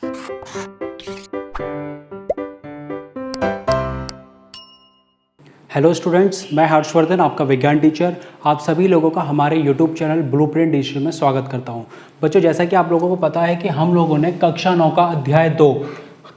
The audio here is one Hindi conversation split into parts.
हेलो स्टूडेंट्स, मैं हर्षवर्धन, आपका विज्ञान टीचर। आप सभी लोगों का हमारे यूट्यूब चैनल ब्लूप्रिंट डिजिटल में स्वागत करता हूं। बच्चों, जैसा कि आप लोगों को पता है कि हम लोगों ने कक्षा 9 का अध्याय 2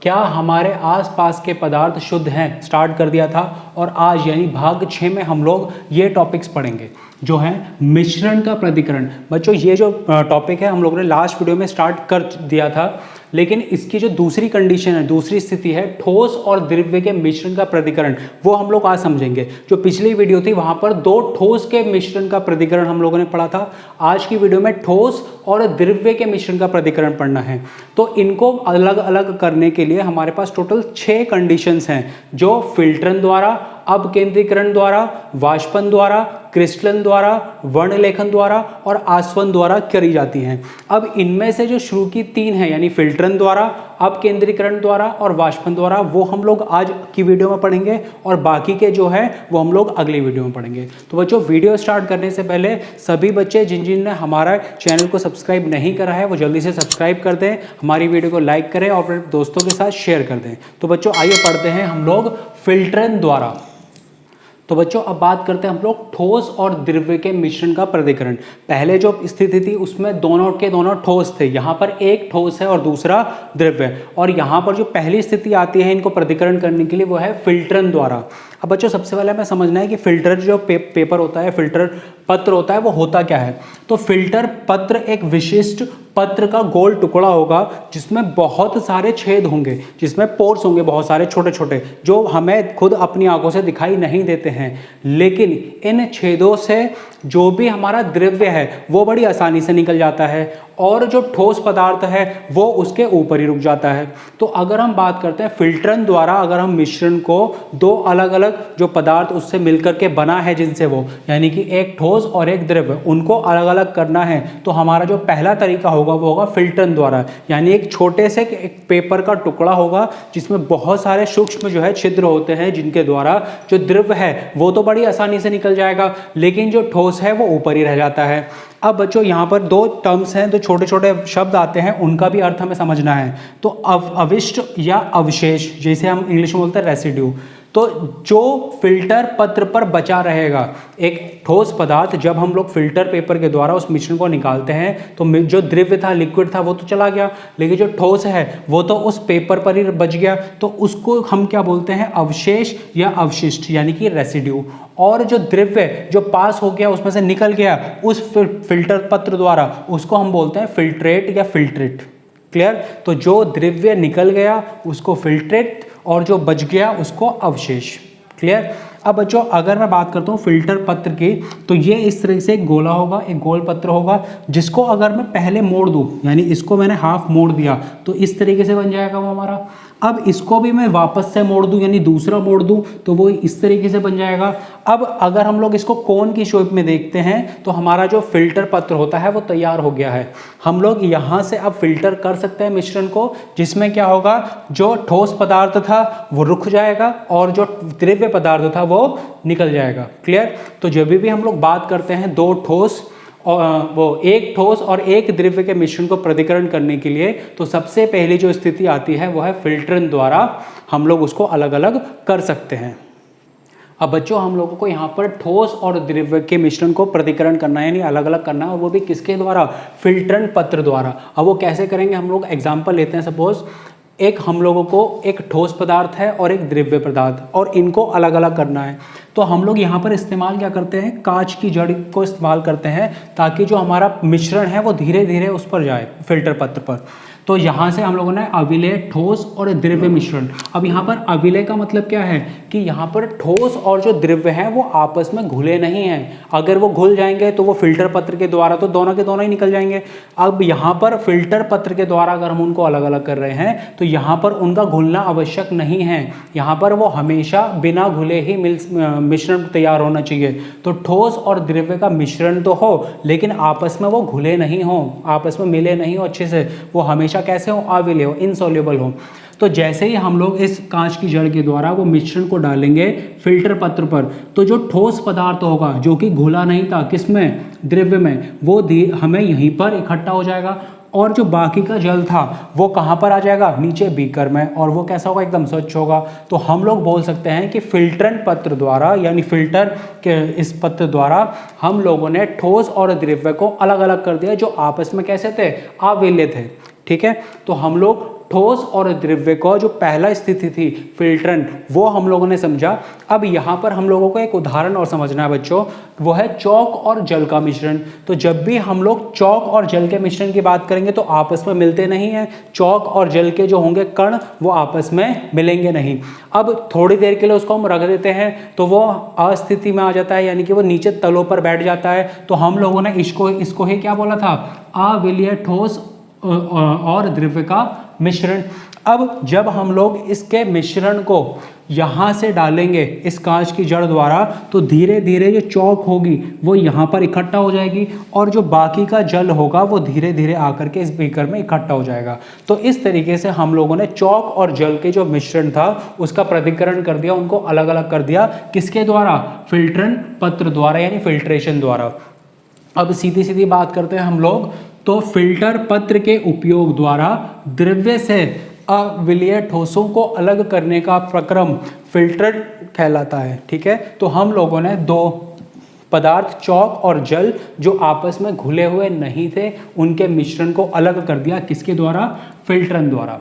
क्या हमारे आसपास के पदार्थ शुद्ध हैं स्टार्ट कर दिया था, और आज यानी भाग 6 में हम लोग ये टॉपिक्स पढ़ेंगे जो है मिश्रण का प्रतिकरण। बच्चों, ये जो टॉपिक है हम लोगों ने लास्ट वीडियो में स्टार्ट कर दिया था, लेकिन इसकी जो दूसरी कंडीशन है, दूसरी स्थिति है ठोस और द्रव्य के मिश्रण का प्रतिकरण, वो हम लोग आज समझेंगे। जो पिछली वीडियो थी वहां पर दो ठोस के मिश्रण का प्रतिकरण हम लोगों ने पढ़ा था। आज की वीडियो में ठोस और द्रव्य के मिश्रण का प्रतिकरण पढ़ना है। तो इनको अलग अलग करने के लिए हमारे पास टोटल 6 कंडीशंस हैं, जो फिल्टरन द्वारा, अपकेंद्रीकरण द्वारा, वाष्पन द्वारा, क्रिस्टलन द्वारा, वर्णलेखन द्वारा और आस्वन द्वारा करी जाती हैं। अब इनमें से जो शुरू की 3 हैं यानी फिल्टरन द्वारा, अपकेंद्रीकरण द्वारा और वाष्पन द्वारा, वो हम लोग आज की वीडियो में पढ़ेंगे, और बाकी के जो है वो हम लोग अगली वीडियो में पढ़ेंगे। तो बच्चों, वीडियो स्टार्ट करने से पहले सभी बच्चे जिन ने हमारा चैनल को सब्सक्राइब नहीं करा है वो जल्दी से सब्सक्राइब कर दें, हमारी वीडियो को लाइक करें और अपने दोस्तों के साथ शेयर कर दें। तो बच्चों, आइए पढ़ते हैं हम लोग फिल्टरन द्वारा। तो बच्चों, अब बात करते हैं हम लोग ठोस और द्रव्य के मिश्रण का प्रतिकरण। पहले जो स्थिति थी उसमें दोनों के दोनों ठोस थे, यहाँ पर एक ठोस है और दूसरा द्रव्य, और यहाँ पर जो पहली स्थिति आती है इनको प्रतिकरण करने के लिए वो है फिल्टरन द्वारा। अब बच्चों, सबसे पहले हमें समझना है कि फिल्टर जो पेपर होता है, फिल्टर पत्र होता है, वो होता क्या है। तो फिल्टर पत्र एक विशिष्ट पत्र का गोल टुकड़ा होगा जिसमें बहुत सारे छेद होंगे, जिसमें पोर्स होंगे बहुत सारे छोटे छोटे, जो हमें खुद अपनी आंखों से दिखाई नहीं देते हैं, लेकिन इन छेदों से जो भी हमारा द्रव्य है वो बड़ी आसानी से निकल जाता है, और जो ठोस पदार्थ है वो उसके ऊपर ही रुक जाता है। तो अगर हम बात करते हैं फिल्टरन द्वारा, अगर हम मिश्रण को दो अलग अलग जो पदार्थ उससे मिलकर के बना है जिनसे वो, यानी कि एक ठोस और एक द्रव्य, उनको अलग अलग करना है, तो हमारा जो पहला तरीका होगा वो होगा फिल्टरन द्वारा। यानी एक छोटे से एक पेपर का टुकड़ा होगा जिसमें बहुत सारे सूक्ष्म जो है छिद्र होते हैं, जिनके द्वारा जो द्रव्य है वो तो बड़ी आसानी से निकल जाएगा, लेकिन जो ठोस है वो ऊपर ही रह जाता है। अब बच्चों, यहाँ पर 2 टर्म्स हैं, 2 छोटे छोटे शब्द आते हैं, उनका भी अर्थ हमें समझना है। तो अविष्ट या अवशेष, जैसे हम इंग्लिश में बोलते हैं रेसिड्यू, तो जो फिल्टर पत्र पर बचा रहेगा, एक ठोस पदार्थ, जब हम लोग फिल्टर पेपर के द्वारा उस मिश्रण को निकालते हैं तो जो द्रव्य था, लिक्विड था, वो तो चला गया, लेकिन जो ठोस है वो तो उस पेपर पर ही बच गया, तो उसको हम क्या बोलते हैं, अवशेष या अवशिष्ट, यानी कि रेसिड्यू। और जो द्रव्य जो पास हो गया, उसमें से निकल गया उस फिल्टर पत्र द्वारा, उसको हम बोलते हैं फिल्ट्रेट या फिल्ट्रेट। क्लियर? तो जो द्रव्य निकल गया उसको फिल्ट्रेट, और जो बच गया उसको अवशेष। क्लियर? अब बच्चों, अगर मैं बात करता हूँ फिल्टर पत्र की, तो ये इस तरह से एक गोला होगा, एक गोल पत्र होगा, जिसको अगर मैं पहले मोड़ दूँ, यानी इसको मैंने हाफ मोड़ दिया, तो इस तरीके से बन जाएगा वो हमारा। अब इसको भी मैं वापस से मोड़ दूं, यानी दूसरा मोड़ दूं, तो वो इस तरीके से बन जाएगा। अब अगर हम लोग इसको कोन की शेप में देखते हैं तो हमारा जो फिल्टर पत्र होता है वो तैयार हो गया है। हम लोग यहाँ से अब फिल्टर कर सकते हैं मिश्रण को, जिसमें क्या होगा, जो ठोस पदार्थ था वो रुक जाएगा और जो द्रव्य पदार्थ था वो निकल जाएगा। क्लियर? तो जब भी हम लोग बात करते हैं दो ठोस और वो एक ठोस और एक द्रव्य के मिश्रण को प्रतिकरण करने के लिए, तो सबसे पहली जो स्थिति आती है वो है फिल्टरन द्वारा हम लोग उसको अलग अलग कर सकते हैं। अब बच्चों, हम लोगों को यहाँ पर ठोस और द्रव्य के मिश्रण को प्रतिकरण करना है, यानी अलग अलग करना है, और वो भी किसके द्वारा, फिल्टरन पत्र द्वारा। अब वो कैसे करेंगे, हम लोग एग्जाम्पल लेते हैं। सपोज एक हम लोगों को एक ठोस पदार्थ है और एक द्रव्य पदार्थ, और इनको अलग अलग करना है, तो हम लोग यहाँ पर इस्तेमाल क्या करते हैं, कांच की जड़ को इस्तेमाल करते हैं, ताकि जो हमारा मिश्रण है वो धीरे धीरे उस पर जाए, फिल्टर पत्र पर। तो यहाँ से हम लोगों ने अविलेय, ठोस और द्रव्य मिश्रण। अब यहाँ पर अविलेय का मतलब क्या है कि यहाँ पर ठोस और जो द्रव्य है वो आपस में घुले नहीं हैं। अगर वो घुल जाएंगे तो वो फिल्टर पत्र के द्वारा तो दोनों के दोनों ही निकल जाएंगे। अब यहाँ पर फिल्टर पत्र के द्वारा अगर हम उनको अलग अलग कर रहे हैं तो यहाँ पर उनका घुलना आवश्यक नहीं है। यहाँ पर वो हमेशा बिना घुले ही मिश्रण तैयार होना चाहिए। तो ठोस और द्रव्य का मिश्रण तो हो, लेकिन आपस में वो घुले नहीं हो, आपस में मिले नहीं हो अच्छे से, वो हमेशा कैसे हो, अविलेय हो, इनसॉल्युबल हो। तो जैसे ही हम लोग इस कांच की जड़ के द्वारा वो मिश्रण को डालेंगे फिल्टर पत्र पर, तो जो ठोस पदार्थ होगा जो कि घुला नहीं था किसमें, द्रव्य में, वो हमें यहीं पर इकट्ठा हो जाएगा। और जो बाकी का जल था वो कहाँ पर आ जाएगा, नीचे बीकर में, और वो कैसा होगा, एकदम स्वच्छ होगा। तो हम लोग बोल सकते हैं कि फिल्टरन पत्र द्वारा यानी फिल्टर के इस पत्र द्वारा हम लोगों ने ठोस और द्रव्य को अलग अलग कर दिया जो आपस में कैसे थे, अविलय थे। ठीक है, तो हम लोग ठोस और द्रव्य को जो पहला स्थिति थी फिल्टरन, वो हम लोगों ने समझा। अब यहाँ पर हम लोगों को एक उदाहरण और समझना है बच्चों, वो है चौक और जल का मिश्रण। तो जब भी हम लोग चौक और जल के मिश्रण की बात करेंगे तो आपस में मिलते नहीं हैं, चौक और जल के जो होंगे कण वो आपस में मिलेंगे नहीं। अब थोड़ी देर के लिए उसको हम रख देते हैं तो वो अस्थिति में आ जाता है, यानी कि वो नीचे तलों पर बैठ जाता है। तो हम लोगों ने इसको ही क्या बोला था, अविलय ठोस और द्रव्य का मिश्रण। अब जब हम लोग इसके मिश्रण को यहाँ से डालेंगे इस कांच की जड़ द्वारा, तो धीरे धीरे जो चौक होगी वो यहाँ पर इकट्ठा हो जाएगी और जो बाकी का जल होगा वो धीरे धीरे आकर के इस बीकर में इकट्ठा हो जाएगा। तो इस तरीके से हम लोगों ने चौक और जल के जो मिश्रण था उसका पृथक्करण कर दिया, उनको अलग अलग कर दिया, किसके द्वारा, फिल्टरन पत्र द्वारा यानी फिल्ट्रेशन द्वारा। अब सीधी सीधी बात करते हैं हम लोग, तो फिल्टर पत्र के उपयोग द्वारा द्रव्य से अविलय ठोसों को अलग करने का प्रक्रम फिल्टर कहलाता है। ठीक है, तो हम लोगों ने दो पदार्थ चौक और जल जो आपस में घुले हुए नहीं थे उनके मिश्रण को अलग कर दिया, किसके द्वारा, फिल्टरन द्वारा।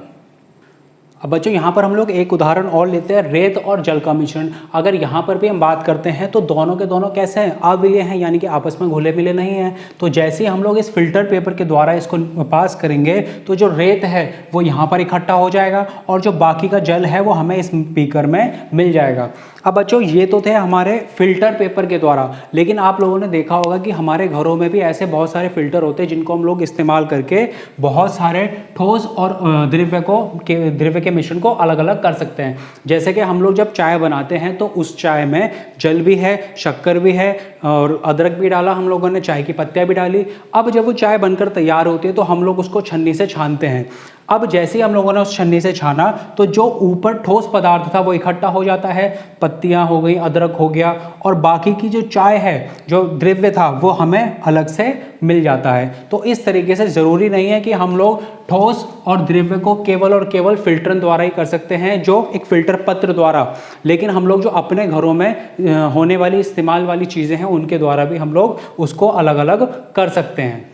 अब बच्चों यहाँ पर हम लोग एक उदाहरण और लेते हैं, रेत और जल का मिश्रण। अगर यहाँ पर भी हम बात करते हैं तो दोनों के दोनों कैसे हैं, अविलय हैं, यानी कि आपस में घुले मिले नहीं हैं। तो जैसे ही हम लोग इस फिल्टर पेपर के द्वारा इसको पास करेंगे तो जो रेत है वो यहाँ पर इकट्ठा हो जाएगा और जो बाकी का जल है वो हमें इस बीकर में मिल जाएगा। अब बच्चों ये तो थे हमारे फिल्टर पेपर के द्वारा, लेकिन आप लोगों ने देखा होगा कि हमारे घरों में भी ऐसे बहुत सारे फिल्टर होते हैं जिनको हम लोग इस्तेमाल करके बहुत सारे ठोस और द्रव्य के मिश्रण को अलग अलग कर सकते हैं। जैसे कि हम लोग जब चाय बनाते हैं तो उस चाय में जल भी है, शक्कर भी है और अदरक भी डाला हम लोगों ने, चाय की पत्तियां भी डाली। अब जब वो चाय बनकर तैयार होती है तो हम लोग उसको छन्नी से छानते हैं। अब जैसे ही हम लोगों ने उस छन्नी से छाना तो जो ऊपर ठोस पदार्थ था वो इकट्ठा हो जाता है, पत्तियां हो गई, अदरक हो गया, और बाकी की जो चाय है, जो द्रव्य था, वो हमें अलग से मिल जाता है। तो इस तरीके से ज़रूरी नहीं है कि हम लोग ठोस और द्रव्य को केवल और केवल फिल्टर द्वारा ही कर सकते हैं, जो एक फिल्टर पत्र द्वारा, लेकिन हम लोग जो अपने घरों में होने वाली इस्तेमाल वाली चीज़ें हैं उनके द्वारा भी हम लोग उसको अलग अलग कर सकते हैं।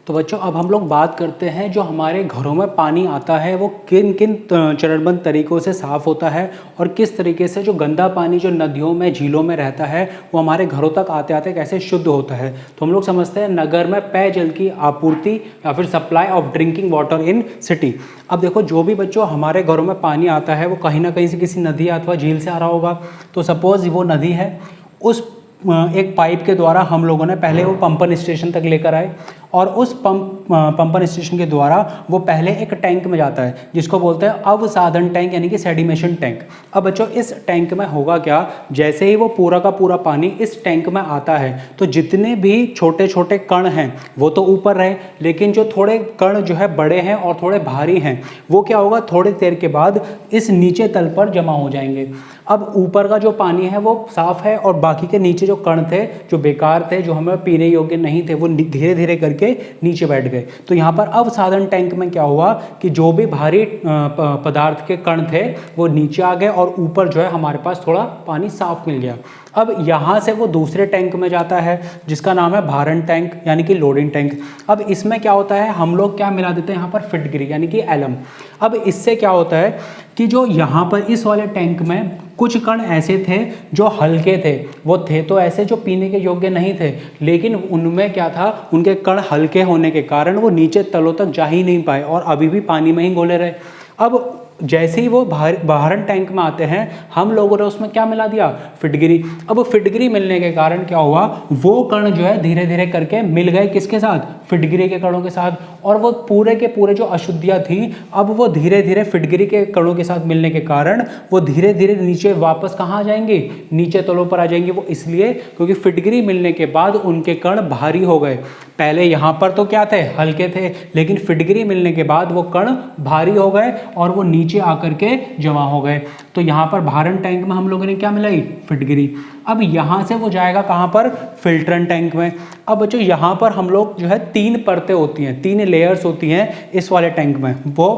तो बच्चों अब हम लोग बात करते हैं जो हमारे घरों में पानी आता है वो किन किन चरणबद्ध तरीकों से साफ़ होता है और किस तरीके से जो गंदा पानी जो नदियों में, झीलों में रहता है वो हमारे घरों तक आते आते कैसे शुद्ध होता है। तो हम लोग समझते हैं नगर में पेयजल की आपूर्ति या फिर supply of drinking water in city. अब देखो जो भी बच्चों हमारे घरों में पानी आता है वो कहीं ना कहीं से किसी नदी अथवा झील से आ रहा होगा। तो सपोज़ वो नदी है, उस एक पाइप के द्वारा हम लोगों ने पहले वो पंपन स्टेशन तक लेकर आए और उस पंपन स्टेशन के द्वारा वो पहले एक टैंक में जाता है जिसको बोलते हैं अवसाधन टैंक यानी कि सेडिमेशन टैंक। अब बच्चों इस टैंक में होगा क्या, जैसे ही वो पूरा का पूरा पानी इस टैंक में आता है तो जितने भी छोटे छोटे कण हैं वो तो ऊपर रहे, लेकिन जो थोड़े कण जो है बड़े हैं और थोड़े भारी हैं वो क्या होगा, थोड़ी देर के बाद इस नीचे तल पर जमा हो जाएंगे। अब ऊपर का जो पानी है वो साफ है और बाकी के नीचे जो कण थे, जो बेकार थे, जो हमें पीने योग्य नहीं थे, वो धीरे धीरे करके नीचे बैठ गए। तो यहाँ पर अवसाधन टैंक में क्या हुआ कि जो भी भारी पदार्थ के कण थे वो नीचे आ गए और ऊपर जो है हमारे पास थोड़ा पानी साफ मिल गया। अब यहाँ से वो दूसरे टैंक में जाता है जिसका नाम है भारण टैंक यानी कि लोडिंग टैंक। अब इसमें क्या होता है, हम लोग क्या मिला देते हैं यहाँ पर फिटगिरी यानी कि एलम। अब इससे क्या होता है कि जो यहाँ पर इस वाले टैंक में कुछ कण ऐसे थे जो हल्के थे, वो थे तो ऐसे जो पीने के योग्य नहीं थे, लेकिन उनमें क्या था, उनके कण हल्के होने के कारण वो नीचे तलों तक जा ही नहीं पाए और अभी भी पानी में ही घोले रहे। अब जैसे ही वो भारण टैंक में आते हैं हम लोगों ने उसमें क्या मिला दिया, फिटगिरी। अब फिटगिरी मिलने के कारण क्या हुआ, वो कण जो है धीरे धीरे करके मिल गए किसके साथ, फिटगिरी के कणों के साथ, और वो पूरे के पूरे जो अशुद्धियाँ थी अब वो धीरे धीरे फिटगिरी के कणों के साथ मिलने के कारण वो धीरे धीरे नीचे वापस कहाँ आ जाएंगे, नीचे तलों पर आ जाएंगे। वो इसलिए क्योंकि फिटगिरी मिलने के बाद उनके कण भारी हो गए। पहले यहाँ पर तो क्या थे, हल्के थे, लेकिन फिटगिरी मिलने के बाद वो कण भारी हो गए और वो नीचे आकर के जमा हो गए। तो यहाँ पर भारण टैंक में हम लोगों ने क्या मिलाई, फिटगिरी। अब यहाँ से वो जाएगा कहाँ पर, फिल्ट्रेशन टैंक में। अब बच्चों यहाँ पर हम लोग जो है 3 परतें होती हैं, 3 लेयर्स होती हैं इस वाले टैंक में। वो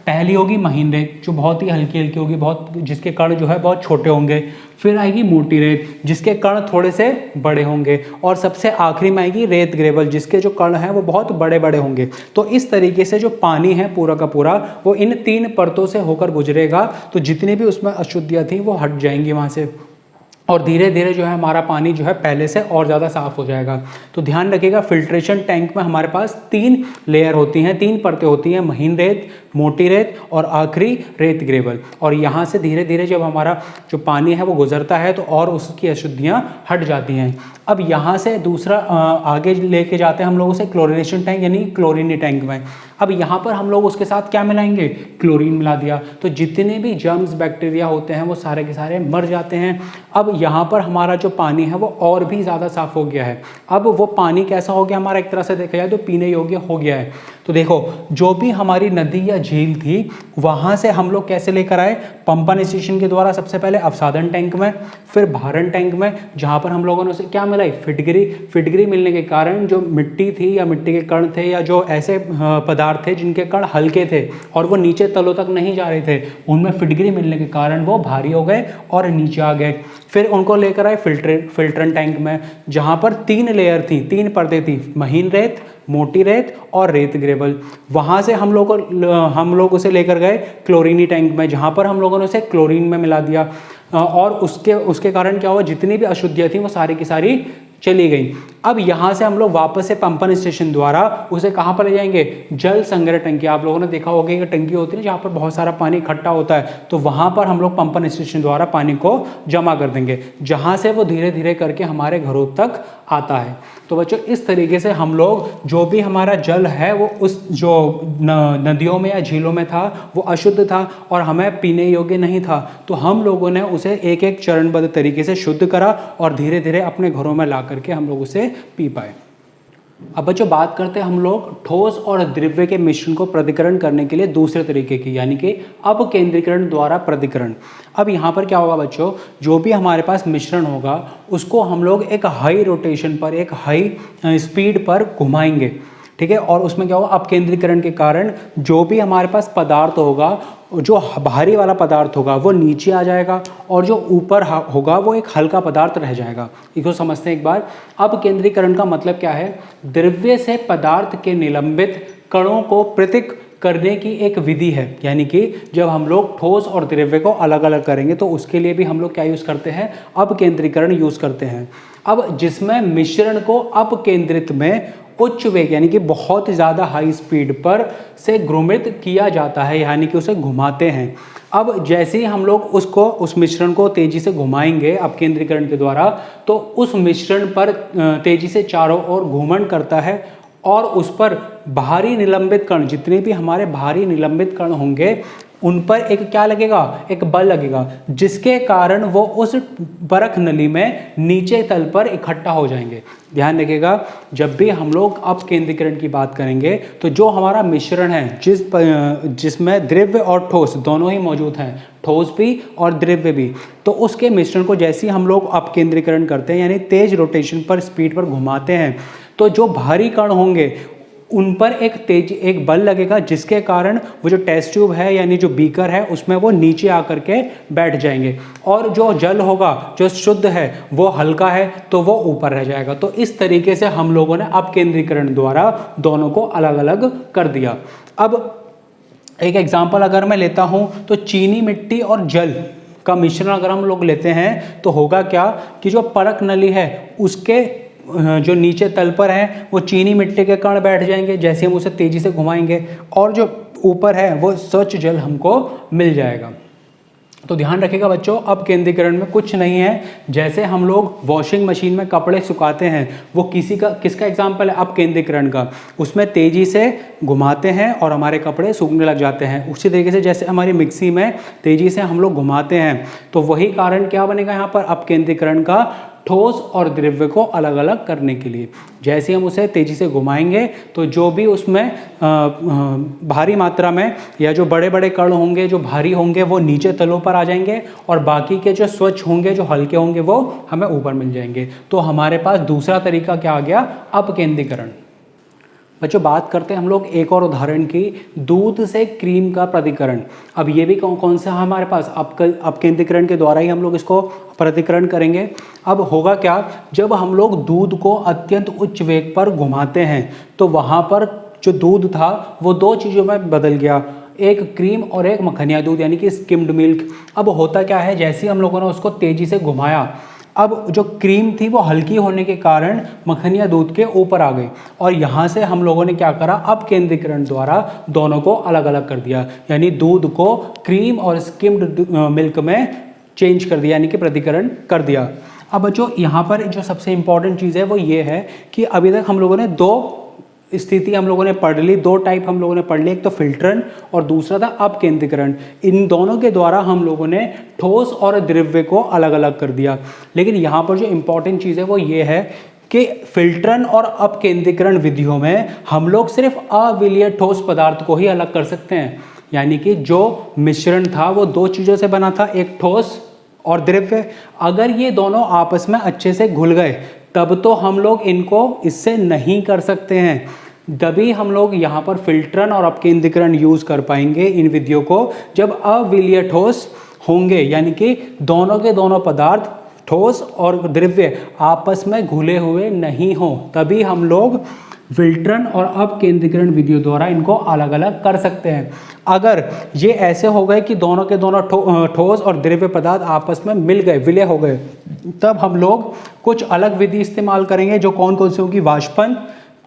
पहली होगी महीन रेत जो बहुत ही हल्की हल्की होगी, बहुत जिसके कण जो है बहुत छोटे होंगे। फिर आएगी मोटी रेत जिसके कण थोड़े से बड़े होंगे, और सबसे आखिरी में आएगी रेत ग्रेवल जिसके जो कण हैं वो बहुत बड़े बड़े होंगे। तो इस तरीके से जो पानी है पूरा का पूरा वो इन 3 परतों से होकर गुजरेगा, तो जितनी भी उसमें अशुद्धियाँ थी वो हट जाएंगी वहाँ से, और धीरे धीरे जो है हमारा पानी जो है पहले से और ज़्यादा साफ़ हो जाएगा। तो ध्यान रखिएगा, फिल्ट्रेशन टैंक में हमारे पास 3 लेयर होती हैं, 3 परतें होती हैं, महीन रेत, मोटी रेत और आखिरी रेत ग्रेवल। और यहाँ से धीरे धीरे जब हमारा जो पानी है वो गुजरता है तो और उसकी अशुद्धियाँ हट जाती हैं। अब यहाँ से दूसरा आगे लेके जाते हैं हम लोग उसे क्लोरिनेशन टैंक यानी क्लोरीनी टैंक में। अब यहाँ पर हम लोग उसके साथ क्या मिलाएंगे, क्लोरीन मिला दिया, तो जितने भी जर्म्स बैक्टीरिया होते हैं वो सारे के सारे मर जाते हैं। अब यहाँ पर हमारा जो पानी है वो और भी ज़्यादा साफ़ हो गया है। अब वो पानी कैसा हो गया हमारा, एक तरह से देखा जाए तो पीने योग्य हो गया है। तो देखो, जो भी हमारी नदी या झील थी वहाँ से हम लोग कैसे लेकर आए, पंपन स्टेशन के द्वारा। सबसे पहले अवसादन टैंक में, फिर भारण टैंक में, जहाँ पर हम लोगों ने उसे क्या मिलाई, फिटकरी। फिटकरी मिलने के कारण जो मिट्टी थी या मिट्टी के कण थे या जो ऐसे पदार्थ थे जिनके कण हल्के थे और वो नीचे तलों तक नहीं जा रहे थे, उनमें फिटकरी मिलने के कारण वो भारी हो गए और नीचे आ गए। फिर उनको लेकर आए फिल्ट्रेशन टैंक में, जहाँ पर 3 लेयर थी, 3 परतें थी, महीन रेत, मोटी रेत और रेत ग्रेवल। वहाँ से हम लोग उसे लेकर गए क्लोरीनी टैंक में, जहाँ पर हम लोगों ने उसे क्लोरीन में मिला दिया, और उसके कारण क्या हुआ, जितनी भी अशुद्धियाँ थी वो सारी की सारी चली गई। अब यहाँ से हम लोग वापस से पंपन स्टेशन द्वारा उसे कहाँ पर ले जाएंगे, जल संग्रह टंकी। आप लोगों ने देखा होगा कि टंकी होती है जहाँ पर बहुत सारा पानी इकट्ठा होता है, तो वहाँ पर हम लोग पंपन स्टेशन द्वारा पानी को जमा कर देंगे, जहाँ से वो धीरे धीरे करके हमारे घरों तक आता है। तो बच्चों, इस तरीके से हम लोग जो भी हमारा जल है वो उस जो नदियों में या झीलों में था वो अशुद्ध था और हमें पीने योग्य नहीं था, तो हम लोगों ने उसे एक एक चरणबद्ध तरीके से शुद्ध करा और धीरे धीरे अपने घरों में ला करके हम लोग उसे पी पाए। अब बच्चों, बात करते हैं हम लोग ठोस और द्रव्य के मिश्रण को पृथक्करण करने के लिए दूसरे तरीके की, यानी कि अपकेंद्रीकरण द्वारा पृथक्करण। अब यहाँ पर क्या होगा बच्चों, जो भी हमारे पास मिश्रण होगा उसको हम लोग एक हाई रोटेशन पर, एक हाई स्पीड पर घुमाएंगे, ठीक है। और उसमें क्या होगा, अपकेंद्रीकरण के कारण जो भी हमारे पास पदार्थ होगा, जो भारी वाला पदार्थ होगा वो नीचे आ जाएगा और जो ऊपर होगा वो एक हल्का पदार्थ रह जाएगा। इसको समझते हैं एक बार। अपकेंद्रीकरण का मतलब क्या है, द्रव्य से पदार्थ के निलंबित कणों को पृथक करने की एक विधि है। यानी कि जब हम लोग ठोस और द्रव्य को अलग अलग करेंगे तो उसके लिए भी हम लोग क्या यूज़ करते हैं, अपकेंद्रीकरण यूज़ करते हैं। अब जिसमें मिश्रण को अपकेंद्रित में उच्च वेग यानी कि बहुत ज़्यादा हाई स्पीड पर से घूर्णित किया जाता है, यानी कि उसे घुमाते हैं। अब जैसे ही हम लोग उस मिश्रण को तेजी से घुमाएंगे अपकेंद्रीकरण के द्वारा, तो उस मिश्रण पर तेजी से चारों ओर घूमन करता है और उस पर भारी निलंबित कण, जितने भी हमारे भारी निलंबित कण होंगे उन पर एक क्या लगेगा, एक बल लगेगा, जिसके कारण वो उस बरख नली में नीचे तल पर इकट्ठा हो जाएंगे। ध्यान रखिएगा, जब भी हम लोग अपकेंद्रीकरण की बात करेंगे तो जो हमारा मिश्रण है जिसमें द्रव्य और ठोस दोनों ही मौजूद हैं, ठोस भी और द्रव्य भी, तो उसके मिश्रण को जैसे ही हम लोग अपकेंद्रीकरण करते हैं यानी तेज रोटेशन पर, स्पीड पर घुमाते हैं, तो जो भारी कण होंगे उन पर एक बल लगेगा, जिसके कारण वो जो टेस्ट ट्यूब है यानी जो बीकर है उसमें वो नीचे आकर के बैठ जाएंगे, और जो जल होगा जो शुद्ध है वो हल्का है तो वो ऊपर रह जाएगा। तो इस तरीके से हम लोगों ने अपकेंद्रीकरण द्वारा दोनों को अलग अलग कर दिया। अब एक एग्जाम्पल अगर मैं लेता हूँ तो चीनी मिट्टी और जल का मिश्रण अगर हम लोग लेते हैं तो होगा क्या कि जो परख नली है उसके जो नीचे तल पर है वो चीनी मिट्टी के कण बैठ जाएंगे जैसे हम उसे तेजी से घुमाएंगे, और जो ऊपर है वो स्वच्छ जल हमको मिल जाएगा। तो ध्यान रखिएगा बच्चों, अपकेंद्रीकरण में कुछ नहीं है। जैसे हम लोग वॉशिंग मशीन में कपड़े सुखाते हैं, वो किसका एग्जाम्पल है, अपकेंद्रीकरण का। उसमें तेजी से घुमाते हैं और हमारे कपड़े सूखने लग जाते हैं। उसी तरीके से जैसे हमारी मिक्सी में तेजी से हम लोग घुमाते हैं, तो वही कारण क्या बनेगा यहाँ पर अपकेंद्रीकरण का, ठोस और द्रव्य को अलग अलग करने के लिए। जैसे हम उसे तेजी से घुमाएंगे तो जो भी उसमें भारी मात्रा में या जो बड़े बड़े कण होंगे जो भारी होंगे वो नीचे तलों पर आ जाएंगे और बाकी के जो स्वच्छ होंगे जो हल्के होंगे वो हमें ऊपर मिल जाएंगे। तो हमारे पास दूसरा तरीका क्या आ गया, अपकेंद्रीकरण। बच्चों बात करते हैं हम लोग एक और उदाहरण की, दूध से क्रीम का पृथक्करण। अब ये भी कौन सा हमारे पास अपकेंद्रीकरण के द्वारा ही हम लोग इसको पृथक्करण करेंगे। अब होगा क्या, जब हम लोग दूध को अत्यंत उच्च वेग पर घुमाते हैं तो वहाँ पर जो दूध था वो दो चीज़ों में बदल गया, एक क्रीम और एक मक्खनिया दूध यानी कि स्किम्ड मिल्क। अब होता क्या है, जैसे ही हम लोगों ने उसको तेज़ी से घुमाया, अब जो क्रीम थी वो हल्की होने के कारण मक्खनिया दूध के ऊपर आ गई और यहाँ से हम लोगों ने क्या करा, अपकेंद्रीकरण द्वारा दोनों को अलग अलग कर दिया, यानी दूध को क्रीम और स्किम्ड मिल्क में चेंज कर दिया, यानी कि पृथक्करण कर दिया। अब बच्चों यहाँ पर जो सबसे इंपॉर्टेंट चीज़ है वो ये है कि अभी तक हम लोगों ने दो स्थिति हम लोगों ने पढ़ ली, दो टाइप हम लोगों ने पढ़ ली, एक तो फिल्टरन और दूसरा था अपकेंद्रीकरण। इन दोनों के द्वारा हम लोगों ने ठोस और द्रव्य को अलग अलग कर दिया। लेकिन यहाँ पर जो इम्पोर्टेंट चीज़ है वो ये है कि फिल्टरन और अपकेंद्रीकरण विधियों में हम लोग सिर्फ अविलीय ठोस पदार्थ को ही अलग कर सकते हैं, यानी कि जो मिश्रण था वो दो चीज़ों से बना था, एक ठोस और द्रव्य। अगर ये दोनों आपस में अच्छे से घुल गए तब तो हम लोग इनको इससे नहीं कर सकते हैं। तभी हम लोग यहाँ पर फिल्टरन और अपकेंद्रीकरण यूज कर पाएंगे इन विधियों को, जब अविलीय ठोस होंगे, यानी कि दोनों के दोनों पदार्थ ठोस और द्रव्य आपस में घुले हुए नहीं हो, तभी हम लोग फिल्टरन और अपकेंद्रीकरण विधियों द्वारा इनको अलग अलग कर सकते हैं। अगर ये ऐसे हो गए कि दोनों के दोनों ठोस और द्रव्य पदार्थ आपस में मिल गए, विलय हो गए, तब हम लोग कुछ अलग विधि इस्तेमाल करेंगे, जो कौन कौन सी होगी, वाष्पन,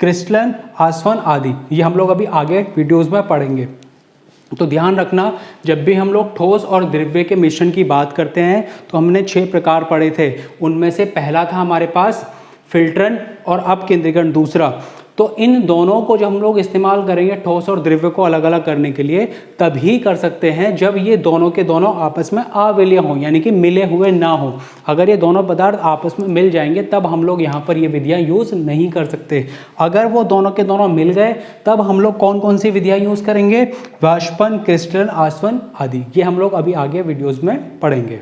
क्रिस्टलन, आसवन आदि। ये हम लोग अभी आगे वीडियोस में पढ़ेंगे। तो ध्यान रखना, जब भी हम लोग ठोस और द्रव्य के मिश्रण की बात करते हैं तो हमने 6 प्रकार पढ़े थे। उनमें से पहला था हमारे पास फिल्टरन और अपकेंद्रीकरण दूसरा। तो इन दोनों को जब हम लोग इस्तेमाल करेंगे ठोस और द्रव्य को अलग अलग करने के लिए, तभी कर सकते हैं जब ये दोनों के दोनों आपस में अविलीय हों, यानी कि मिले हुए ना हो। अगर ये दोनों पदार्थ आपस में मिल जाएंगे तब हम लोग यहाँ पर ये विधियाँ यूज़ नहीं कर सकते। अगर वो दोनों के दोनों मिल गए तब हम लोग कौन कौन सी विधियाँ यूज़ करेंगे, वाष्पन, क्रिस्टलन, आसवन आदि। ये हम लोग अभी आगे वीडियोज़ में पढ़ेंगे।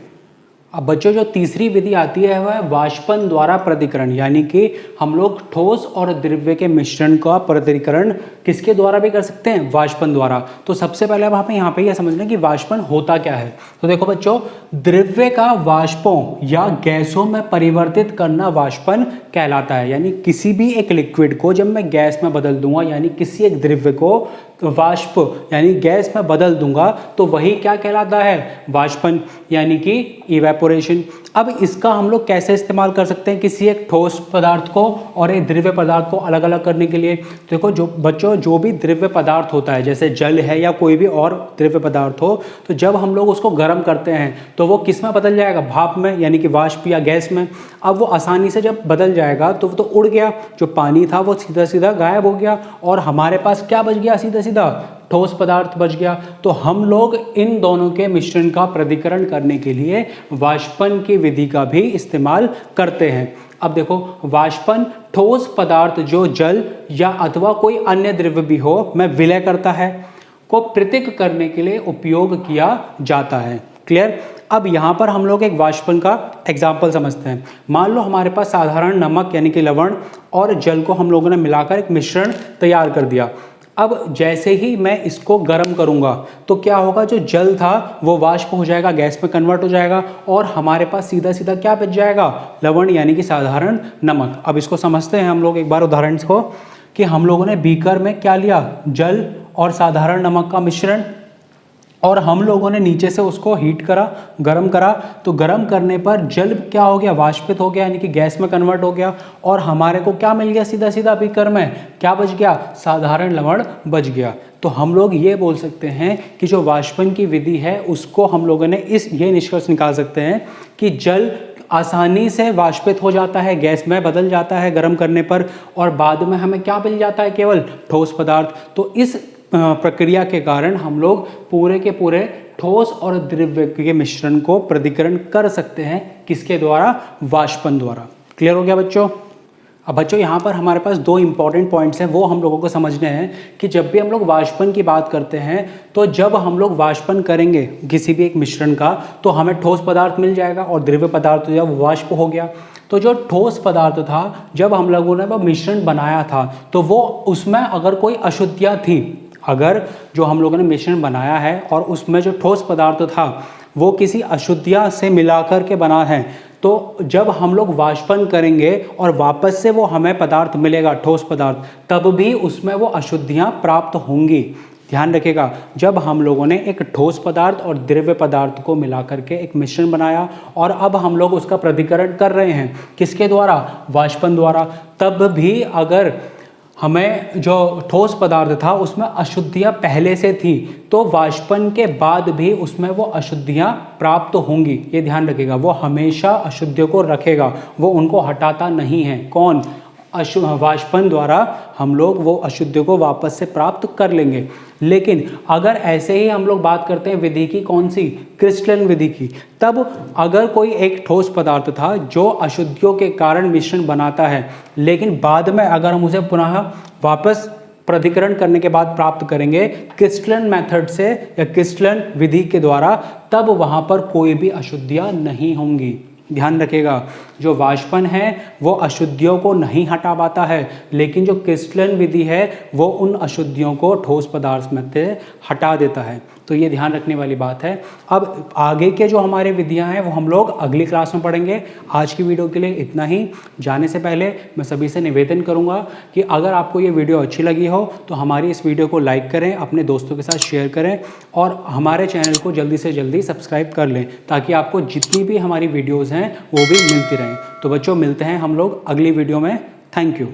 अब बच्चों जो तीसरी विधि आती है वह वाष्पन द्वारा पृथक्करण, यानी कि हम लोग ठोस और द्रव्य के मिश्रण का पृथक्करण किसके द्वारा भी कर सकते हैं, वाष्पन द्वारा। तो सबसे पहले अब हमें यहाँ पे यह समझना कि वाष्पन होता क्या है। तो देखो बच्चों, द्रव्य का वाष्पों या गैसों में परिवर्तित करना वाष्पन कहलाता है। यानी किसी भी एक लिक्विड को जब मैं गैस में बदल दूंगा, यानी किसी एक द्रव्य को वाष्प यानी गैस में बदल दूंगा, तो वही क्या कहलाता है, वाष्पन, यानी कि इवेपोरेशन। अब इसका हम लोग कैसे इस्तेमाल कर सकते हैं किसी एक ठोस पदार्थ को और एक द्रव्य पदार्थ को अलग अलग करने के लिए। देखो जो बच्चों, जो भी द्रव्य पदार्थ होता है, जैसे जल है या कोई भी और द्रव्य पदार्थ हो, तो जब हम लोग उसको गर्म करते हैं तो वो किस में बदल जाएगा, भाप में, यानी कि वाष्प या गैस में। अब वो आसानी से जब बदल जाएगा तो उड़ गया, जो पानी था वो सीधा सीधा गायब हो गया और हमारे पास क्या बच गया, सीधा सीधा ठोस पदार्थ बच गया। तो हम लोग इन दोनों के मिश्रण का पृथक्करण करने के लिए वाष्पन की विधि का भी इस्तेमाल करते हैं। अब देखो, वाष्पन ठोस पदार्थ जो जल या अथवा कोई अन्य द्रव्य भी हो में विलय करता है को पृथक करने के लिए उपयोग किया जाता है। क्लियर। अब यहाँ पर हम लोग एक वाष्पन का एग्जाम्पल समझते हैं। मान लो हमारे पास साधारण नमक यानी कि लवण और जल को हम लोगों ने मिलाकर एक मिश्रण तैयार कर दिया। अब जैसे ही मैं इसको गर्म करूंगा तो क्या होगा, जो जल था वो वाष्प हो जाएगा, गैस में कन्वर्ट हो जाएगा और हमारे पास सीधा सीधा क्या बच जाएगा, लवण यानी कि साधारण नमक। अब इसको समझते हैं हम लोग एक बार उदाहरण को, कि हम लोगों ने बीकर में क्या लिया, जल और साधारण नमक का मिश्रण, और हम लोगों ने नीचे से उसको हीट करा, गर्म करा। तो गर्म करने पर जल क्या हो गया, वाष्पित हो गया, यानी कि गैस में कन्वर्ट हो गया और हमारे को क्या मिल गया, सीधा सीधा बीकर में क्या बच गया, साधारण लवण बच गया। तो हम लोग ये बोल सकते हैं कि जो वाष्पन की विधि है उसको हम लोगों ने ये निष्कर्ष निकाल सकते हैं कि जल आसानी से वाष्पित हो जाता है, गैस में बदल जाता है गर्म करने पर, और बाद में हमें क्या मिल जाता है, केवल ठोस पदार्थ। तो इस प्रक्रिया के कारण हम लोग पूरे के पूरे ठोस और द्रव्य के मिश्रण को पृथक्करण कर सकते हैं। किसके द्वारा? वाष्पन द्वारा। क्लियर हो गया बच्चों? अब बच्चों यहाँ पर हमारे पास दो इंपॉर्टेंट पॉइंट्स हैं, वो हम लोगों को समझने हैं कि जब भी हम लोग वाष्पन की बात करते हैं तो जब हम लोग वाष्पन करेंगे किसी भी एक मिश्रण का तो हमें ठोस पदार्थ मिल जाएगा और द्रव्य पदार्थ जो है वो वाष्प हो गया। तो जो ठोस पदार्थ था जब हम लोगों ने वो मिश्रण बनाया था तो वो उसमें अगर कोई अशुद्धियाँ थी, अगर जो हम लोगों ने मिश्रण बनाया है और उसमें जो ठोस पदार्थ था वो किसी अशुद्धियाँ से मिलाकर के बना है, तो जब हम लोग वाष्पन करेंगे और वापस से वो हमें पदार्थ मिलेगा ठोस पदार्थ, तब भी उसमें वो अशुद्धियाँ प्राप्त होंगी। ध्यान रखिएगा, जब हम लोगों ने एक ठोस पदार्थ और द्रव्य पदार्थ को मिलाकर के एक मिश्रण बनाया और अब हम लोग उसका पृथक्करण कर रहे हैं, किसके द्वारा? वाष्पन द्वारा, तब भी अगर हमें जो ठोस पदार्थ था उसमें अशुद्धियाँ पहले से थी तो वाष्पन के बाद भी उसमें वो अशुद्धियाँ प्राप्त होंगी। ये ध्यान रखिएगा, वो हमेशा अशुद्धियों को रखेगा, वो उनको हटाता नहीं है। कौन? वाष्पन द्वारा हम लोग वो अशुद्धियों को वापस से प्राप्त कर लेंगे। लेकिन अगर ऐसे ही हम लोग बात करते हैं विधि की, कौन सी? क्रिस्टलन विधि की, तब अगर कोई एक ठोस पदार्थ था जो अशुद्धियों के कारण मिश्रण बनाता है लेकिन बाद में अगर हम उसे पुनः वापस पृथक्करण करने के बाद प्राप्त करेंगे क्रिस्टलन मेथड से या क्रिस्टलन विधि के द्वारा, तब वहाँ पर कोई भी अशुद्धियाँ नहीं होंगी। ध्यान रखिएगा, जो वाष्पन है वो अशुद्धियों को नहीं हटा पाता है, लेकिन जो क्रिस्टलन विधि है वो उन अशुद्धियों को ठोस पदार्थ में से हटा देता है। तो ये ध्यान रखने वाली बात है। अब आगे के जो हमारे विधियां हैं वो हम लोग अगली क्लास में पढ़ेंगे। आज की वीडियो के लिए इतना ही। जाने से पहले मैं सभी से निवेदन करूंगा कि अगर आपको ये वीडियो अच्छी लगी हो तो हमारी इस वीडियो को लाइक करें, अपने दोस्तों के साथ शेयर करें और हमारे चैनल को जल्दी से जल्दी सब्सक्राइब कर लें ताकि आपको जितनी भी हमारी वीडियोज़ हैं वो भी मिलती रहें। तो बच्चों, मिलते हैं हम लोग अगली वीडियो में। Thank you.